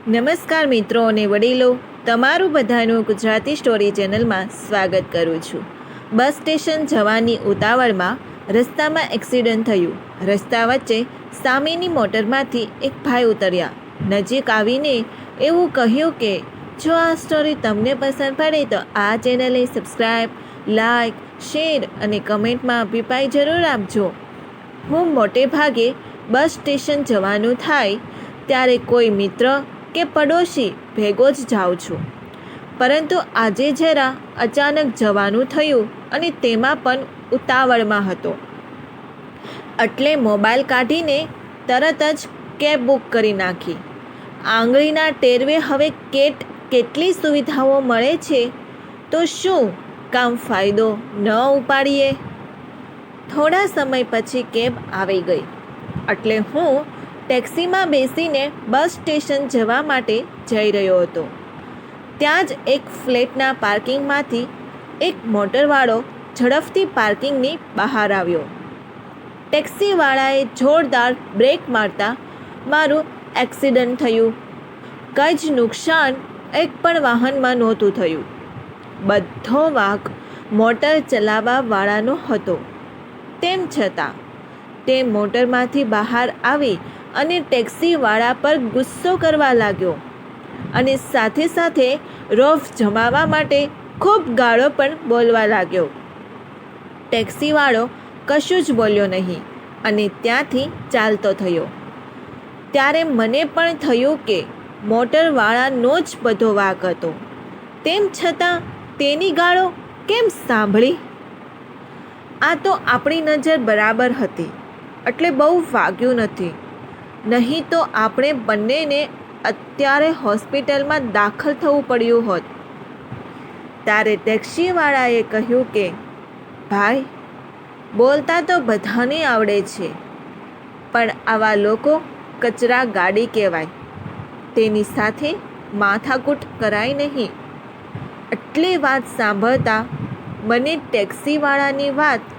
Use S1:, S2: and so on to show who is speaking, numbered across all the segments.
S1: નમસ્કાર મિત્રો અને વડીલો, તમારું બધાનું ગુજરાતી સ્ટોરી ચેનલમાં સ્વાગત કરું છું. બસ સ્ટેશન જવાની ઉતાવળમાં રસ્તામાં એક્સિડન્ટ થયું. રસ્તા વચ્ચે સામેની મોટરમાંથી એક ભાઈ ઉતર્યા. નજીક આવીને એવું કહ્યું કે જો આ સ્ટોરી તમને પસંદ પડે તો આ ચેનલને સબસ્ક્રાઈબ, લાઈક, શેર અને કમેન્ટમાં અભિપ્રાય જરૂર આપજો. હું મોટે ભાગે બસ સ્ટેશન જવાનું થાય ત્યારે કોઈ મિત્ર કે પડોશી ભેગો જ જાઉં છું, પરંતુ આજે જરા અચાનક જવાનું થયું અને તેમાં પણ ઉતાવળમાં હતો. એટલે મોબાઈલ કાઢીને તરત જ કેબ બુક કરી નાખી. આંગળીના ટેરવે હવે કેટલી સુવિધાઓ મળે છે, તો શું કામ ફાયદો ન ઉપાડીએ? થોડા સમય પછી કેબ આવી ગઈ એટલે હું ટેક્સીમાં બેસીને બસ સ્ટેશન જવા માટે જઈ રહ્યો હતો. ત્યાં જ એક ફ્લેટના પાર્કિંગમાંથી એક મોટરવાળો ઝડપથી પાર્કિંગની બહાર આવ્યો. ટેક્સીવાળાએ જોરદાર બ્રેક મારતા મારું એક્સિડન્ટ થયું. કંઈ જ નુકસાન એક પણ વાહનમાં નહોતું થયું. બધો વાંક મોટર ચલાવવાવાળાનો હતો. તેમ છતાં તે મોટરમાંથી બહાર આવી અને ટેક્સીવાળા પર ગુસ્સો કરવા લાગ્યો અને સાથે સાથે રોફ જમાવવા માટે ખૂબ ગાળો પણ બોલવા લાગ્યો. ટેક્સીવાળો કશું જ બોલ્યો નહીં અને ત્યાંથી ચાલતો થયો. ત્યારે મને પણ થયું કે મોટરવાળાનો જ બધો વાંક હતો. તેમ છતાં તેની ગાળો કેમ સાંભળી? આ તો આપણી નજર બરાબર હતી એટલે બહુ વાગ્યું નથી, નહીં તો આપણે બંનેને અત્યારે હોસ્પિટલમાં દાખલ થવું પડ્યું હોત. ત્યારે ટેક્સીવાળાએ કહ્યું કે ભાઈ, બોલતા તો બધાને આવડે છે, પણ આવા લોકો કચરા ગાડી કહેવાય. તેની સાથે માથાકૂટ કરાય નહીં. આટલી વાત સાંભળતા મને ટેક્સીવાળાની વાત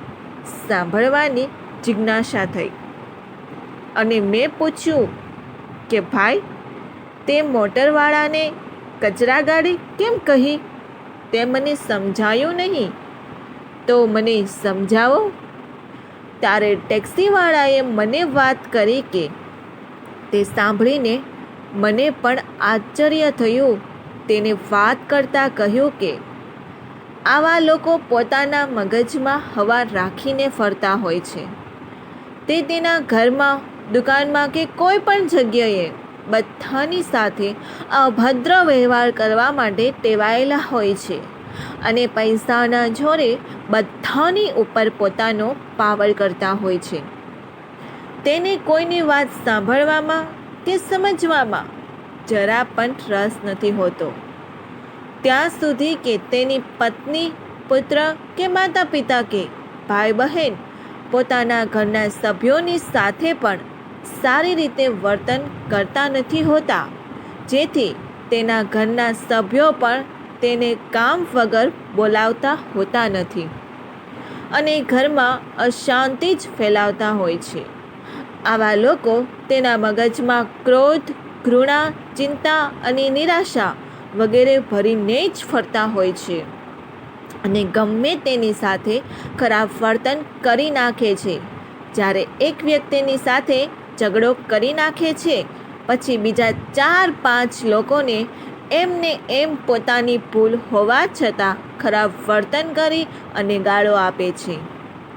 S1: સાંભળવાની જિજ્ઞાસા થઈ અને મેં પૂછ્યું કે ભાઈ, તે મોટરવાળાને કચરા ગાડી કેમ કહી? તે મને સમજાયું નહીં, તો મને સમજાવો. ત્યારે ટેક્સીવાળાએ મને વાત કરી કે તે સાંભળીને મને પણ આશ્ચર્ય થયું. તેને વાત કરતાં કહ્યું કે આવા લોકો પોતાના મગજમાં હવા રાખીને ફરતા હોય છે. તે તેના ઘરમાં, દુકાનમાં કે કોઈ પણ જગ્યાએ બધાની સાથે અભદ્ર વ્યવહાર કરવા માટે ટેવાયેલા હોય છે અને પૈસાના જોરે બધાની ઉપર પોતાનો પાવર કરતા હોય છે. તેને કોઈની વાત સાંભળવામાં કે સમજવામાં જરા પણ રસ નથી હોતો, ત્યાં સુધી કે તેની પત્ની, પુત્ર કે માતા પિતા કે ભાઈ બહેન પોતાના ઘરના સભ્યોની સાથે પણ સારી રીતે વર્તન કરતા નથી હોતા, જેથી તેના ઘરના સભ્યો પણ તેને કામ વગર બોલાવતા હોતા નથી અને ઘરમાં અશાંતિ જ ફેલાવતા હોય છે. આવા લોકો તેના મગજમાં ક્રોધ, ઘૃણા, ચિંતા અને નિરાશા વગેરે ભરીને જ ફરતા હોય છે અને ગમે તેની સાથે ખરાબ વર્તન કરી નાખે છે. જ્યારે એક વ્યક્તિની સાથે ઝઘડો કરી નાખે છે, પછી બીજા 4-5 લોકોને એમને એમ પોતાની ભૂલ હોવા છતાં ખરાબ વર્તન કરી અને ગાળો આપે છે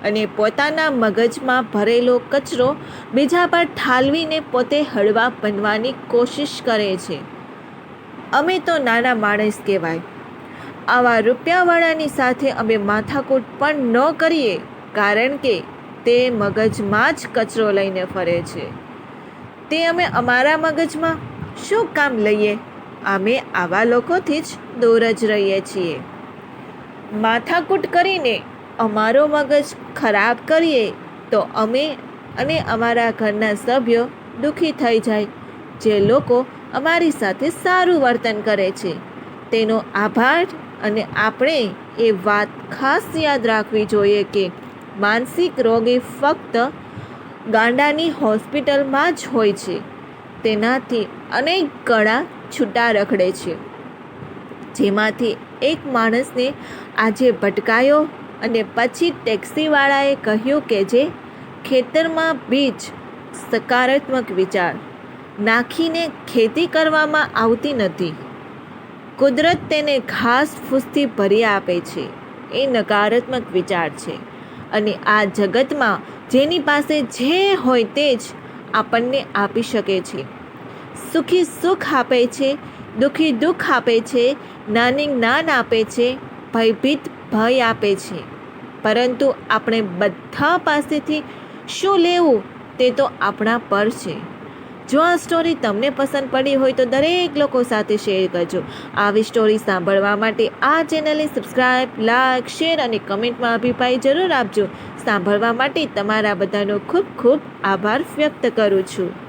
S1: અને પોતાના મગજમાં ભરેલો કચરો બીજા પર ઠાલવીને પોતે હળવા બનવાની કોશિશ કરે છે. અમે તો નાના માણસ કહેવાય. આવા રૂપિયાવાળાની સાથે અમે માથાકૂટ પણ ન કરીએ, કારણ કે તે મગજમાં જ કચરો લઈને ફરે છે. તે અમે અમારા મગજમાં શું કામ લઈએ? અમે આવા લોકોથી જ દૂર જ રહીએ છીએ. માથાકૂટ કરીને અમારો મગજ ખરાબ કરીએ તો અમે અને અમારા ઘરના સભ્યો દુઃખી થઈ જાય. જે લોકો અમારી સાથે સારું વર્તન કરે છે તેનો આભાર. અને આપણે એ વાત ખાસ યાદ રાખવી જોઈએ કે માનસિક રોગી ફક્ત ગાંડાની હોસ્પિટલમાં જ હોય છે, તેનાથી અનેક ગળા છૂટા રખડે છે, જેમાંથી એક માણસને આજે ભટકાયો અને પછી ટેક્સીવાળાએ કહ્યું કે જે ખેતરમાં બીજ સકારાત્મક વિચાર નાખીને ખેતી કરવામાં આવતી નથી, કુદરત તેને ઘાસ ફૂસથી ભરી આપે છે, એ નકારાત્મક વિચાર છે. અને આ જગતમાં જેની પાસે જે હોય તે જ આપણને આપી શકે છે. સુખી સુખ આપે છે, દુઃખી દુઃખ આપે છે, જ્ઞાની જ્ઞાન આપે છે, ભયભીત ભય આપે છે. પરંતુ આપણે બધા પાસેથી શું લેવું તે તો આપણા પર છે. જો આ સ્ટોરી તમને પસંદ પડી હોય તો દરેક લોકો સાથે શેર કરજો. આવી સ્ટોરી સાંભળવા માટે આ ચેનલને સબસ્ક્રાઈબ, લાઈક, શેર અને કમેન્ટમાં અભિપ્રાય જરૂર આપજો. સાંભળવા માટે તમારા બધાનો ખૂબ ખૂબ આભાર વ્યક્ત કરું છું.